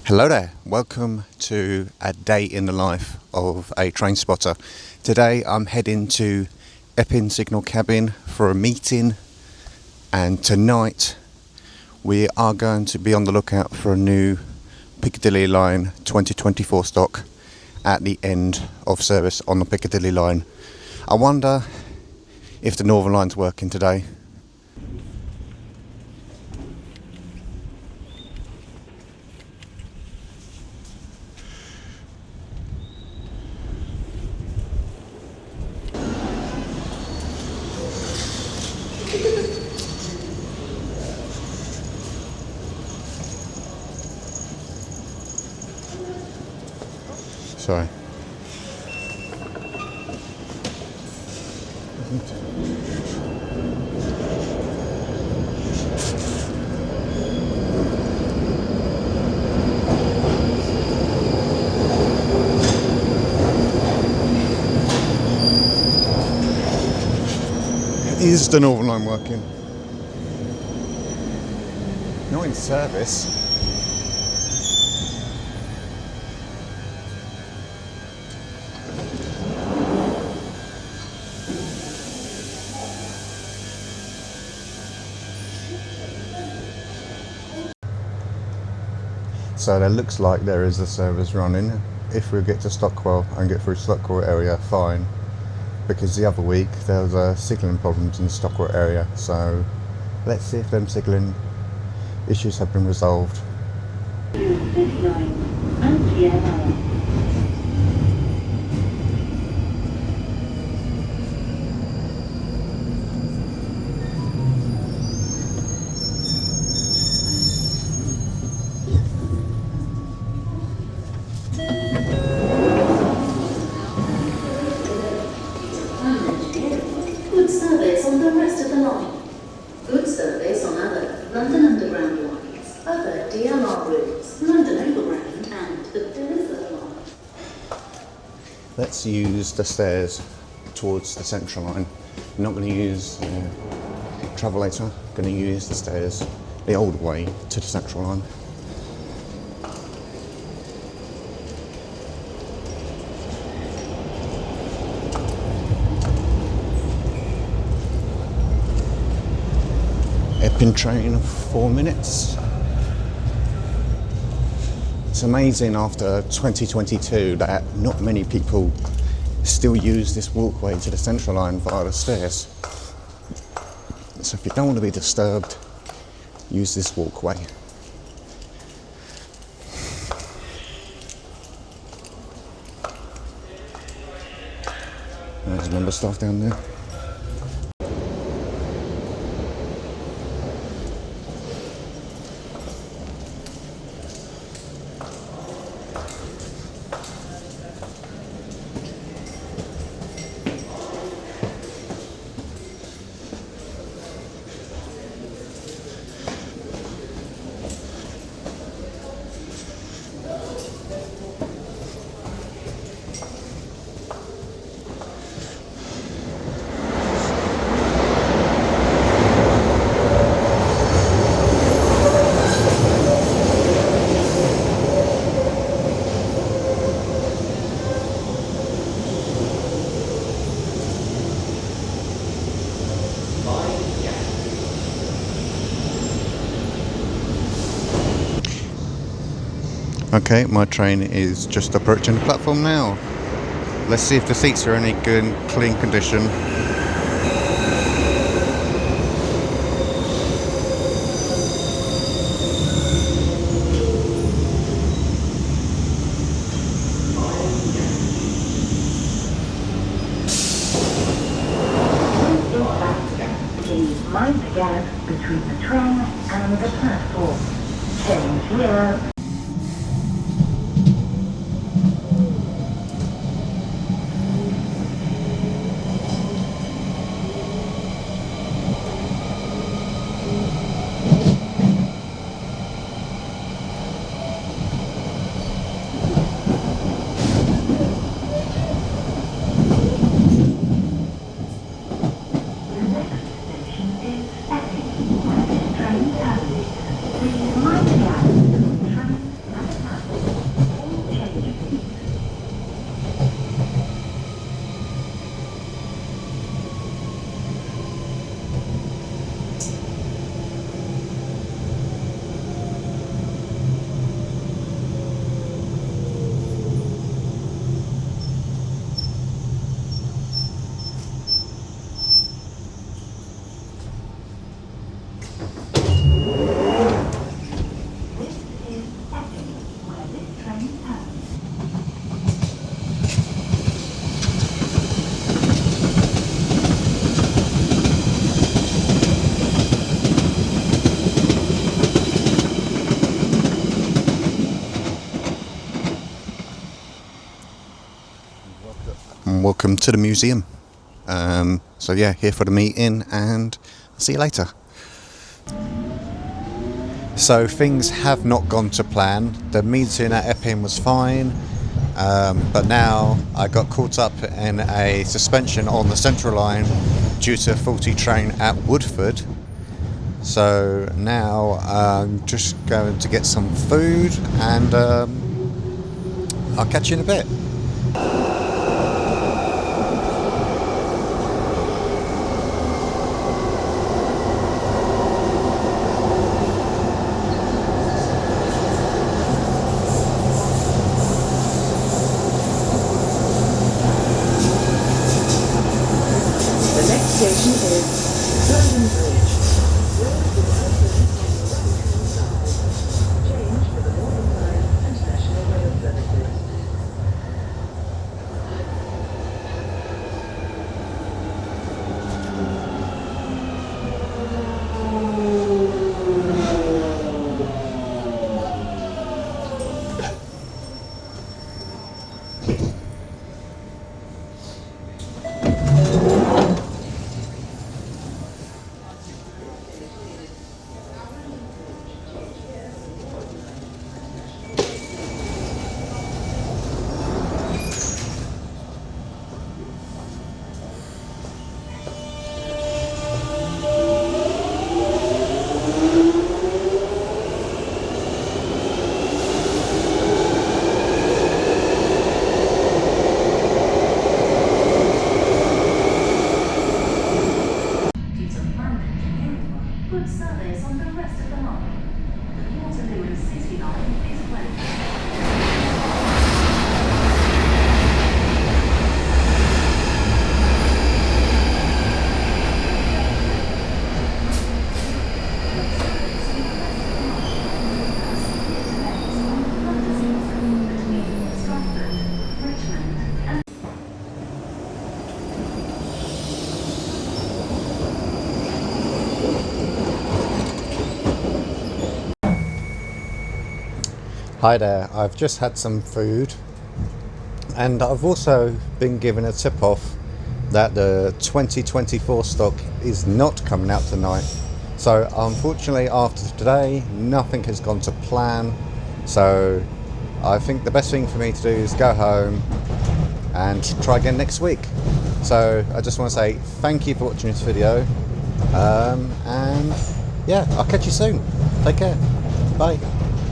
Hello there, welcome to a day in the life of a train spotter. Today I'm heading to Epping Signal Cabin for a meeting, and tonight we are going to be on the lookout for a new Piccadilly line 2024 stock at the end of service on the Piccadilly line. I wonder if the Northern line's working today. Sorry. Is the Northern line working? Not in service. So there looks like there is a service running. If we get to Stockwell and get through Stockwell area, fine. Because the other week there was signalling problems in the Stockwell area. So let's see if them signalling issues have been resolved. Good service on the rest of the line. Good service on other London Underground lines, other DLR routes, London Overground and the Elizabeth line. Let's use the stairs towards the Central line. I'm not going to use Travelator, I'm going to use the stairs the old way to the Central line. Epping train, 4 minutes. It's amazing after 2022 that not many people still use this walkway to the Central line via the stairs. So if you don't want to be disturbed, use this walkway. There's member staff down there. Okay, my train is just approaching the platform now. Let's see if the seats are in any good, clean condition. Please mind the gap between the train and the platform. Change here. Train terminated. Please mind the gap between train and welcome to the museum. So yeah, here for the meeting, and I'll see you later. So things have not gone to plan. The meeting at Epping was fine, but now I got caught up in a suspension on the Central Line due to a faulty train at Woodford. So now I'm just going to get some food, and I'll catch you in a bit. The next station is London Bridge. Road will open on the right-hand side. Change for the Northern Line and National Rail services. Due to planned engineering, good service on the rest of the line. The Waterloo and City line is closed. Hi there, I've just had some food, and I've also been given a tip off that the 2024 stock is not coming out tonight. So unfortunately, after today, nothing has gone to plan. So I think the best thing for me to do is go home and try again next week. So I just want to say thank you for watching this video, and yeah, I'll catch you soon. Take care. Bye.